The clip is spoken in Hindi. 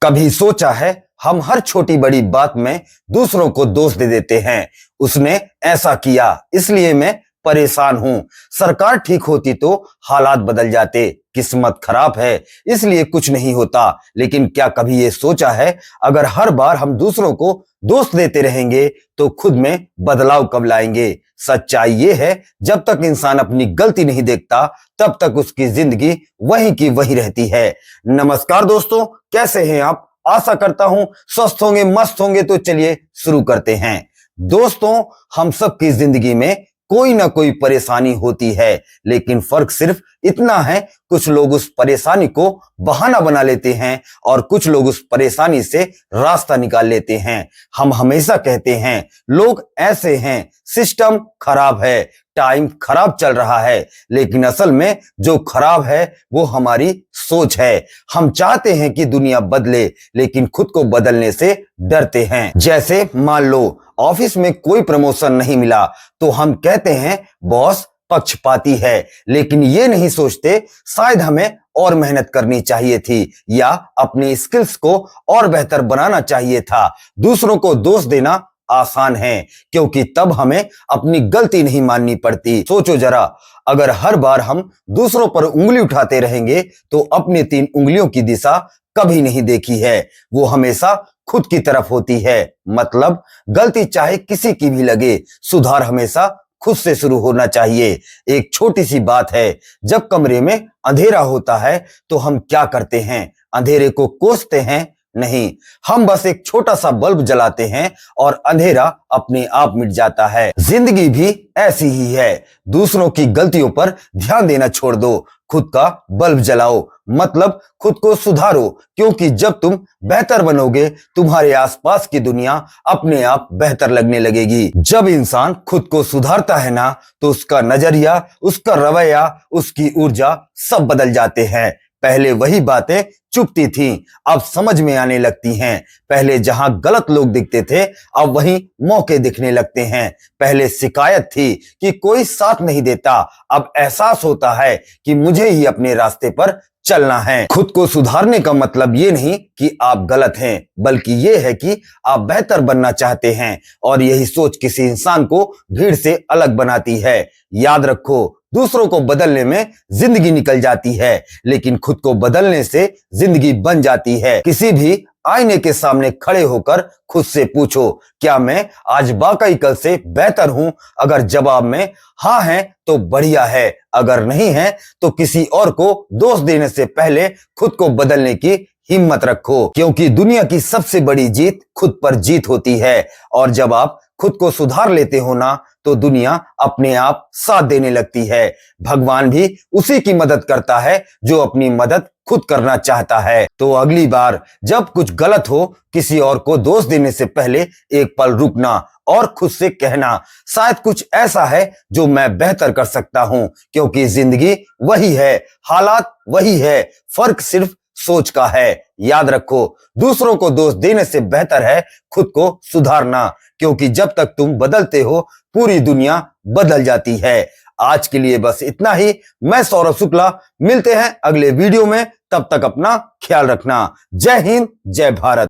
कभी सोचा है हम हर छोटी बड़ी बात में दूसरों को दोष दे देते हैं। उसने ऐसा किया इसलिए मैं परेशान हूं। सरकार ठीक होती तो हालात बदल जाते। किस्मत खराब है इसलिए कुछ नहीं होता। लेकिन क्या कभी ये सोचा है अगर हर बार हम दूसरों को दोष देते रहेंगे तो खुद में बदलाव कब लाएंगे? सच्चाई ये है जब तक इंसान अपनी गलती नहीं देखता तब तक उसकी जिंदगी वही की वही रहती है। नमस्कार दोस्तों, कैसे हैं आप? आशा करता हूं स्वस्थ होंगे, मस्त होंगे। तो चलिए शुरू करते हैं। दोस्तों, हम सबकी जिंदगी में कोई ना कोई परेशानी होती है, लेकिन फर्क सिर्फ इतना है कुछ लोग उस परेशानी को बहाना बना लेते हैं और कुछ लोग उस परेशानी से रास्ता निकाल लेते हैं। हम हमेशा कहते हैं लोग ऐसे हैं, सिस्टम खराब है, टाइम खराब चल रहा है, लेकिन असल में जो खराब है वो हमारी सोच है। हम चाहते हैं कि दुनिया बदले लेकिन खुद को बदलने से डरते हैं। जैसे मान लो ऑफिस में कोई प्रमोशन नहीं मिला तो हम कहते हैं बॉस पक्षपाती है, लेकिन ये नहीं सोचते शायद हमें और मेहनत करनी चाहिए थी या अपनी स्किल्स को और बेहतर बनाना चाहिए था। दूसरों को दोष देना आसान है क्योंकि तब हमें अपनी गलती नहीं माननी पड़ती। सोचो जरा, अगर हर बार हम दूसरों पर उंगली उठाते रहेंगे तो अपनी 3 उंगलियों की दिशा कभी नहीं देखी है, वो हमेशा खुद की तरफ होती है। मतलब गलती चाहे किसी की भी लगे, सुधार हमेशा खुद से शुरू होना चाहिए। एक छोटी सी बात है, जब कमरे में अंधेरा होता है तो हम क्या करते हैं? अंधेरे को कोसते हैं? नहीं, हम बस एक छोटा सा बल्ब जलाते हैं और अंधेरा अपने आप मिट जाता है। जिंदगी भी ऐसी ही है। दूसरों की गलतियों पर ध्यान देना छोड़ दो, खुद का बल्ब जलाओ। मतलब खुद को सुधारो, क्योंकि जब तुम बेहतर बनोगे तुम्हारे आसपास की दुनिया अपने आप बेहतर लगने लगेगी। जब इंसान खुद को सुधारता है ना तो उसका नजरिया, उसका रवैया, उसकी ऊर्जा सब बदल जाते हैं। पहले वही बातें चुपती थीं, अब समझ में आने लगती हैं। पहले जहां गलत लोग दिखते थे अब वहीं मौके दिखने लगते हैं। पहले शिकायत थी कि कोई साथ नहीं देता, अब एहसास होता है कि मुझे ही अपने रास्ते पर चलना है। खुद को सुधारने का मतलब ये नहीं कि आप गलत हैं, बल्कि ये है कि आप बेहतर बनना चाहते हैं, और यही सोच किसी इंसान को भीड़ से अलग बनाती है। याद रखो, दूसरों को बदलने में जिंदगी निकल जाती है, लेकिन खुद को बदलने से जिंदगी बन जाती है। किसी भी आईने के सामने खड़े होकर खुद से पूछो, क्या मैं आज वाकई कल से बेहतर हूं? अगर जवाब में हाँ है तो बढ़िया है, अगर नहीं है तो किसी और को दोष देने से पहले खुद को बदलने की हिम्मत रखो, क्योंकि दुनिया की सबसे बड़ी जीत खुद पर जीत होती है। और जब आप खुद को सुधार लेते हो ना तो दुनिया अपने आप साथ देने लगती है। भगवान भी उसी की मदद करता है जो अपनी मदद खुद करना चाहता है। तो अगली बार जब कुछ गलत हो, किसी और को दोष देने से पहले एक पल रुकना और खुद से कहना, शायद कुछ ऐसा है जो मैं बेहतर कर सकता हूं। क्योंकि जिंदगी वही है, हालात वही है, फर्क सिर्फ सोच का है। याद रखो, दूसरों को दोष देने से बेहतर है खुद को सुधारना, क्योंकि जब तक तुम बदलते हो पूरी दुनिया बदल जाती है। आज के लिए बस इतना ही। मैं सौरभ शुक्ला, मिलते हैं अगले वीडियो में। तब तक अपना ख्याल रखना। जय हिंद, जय भारत।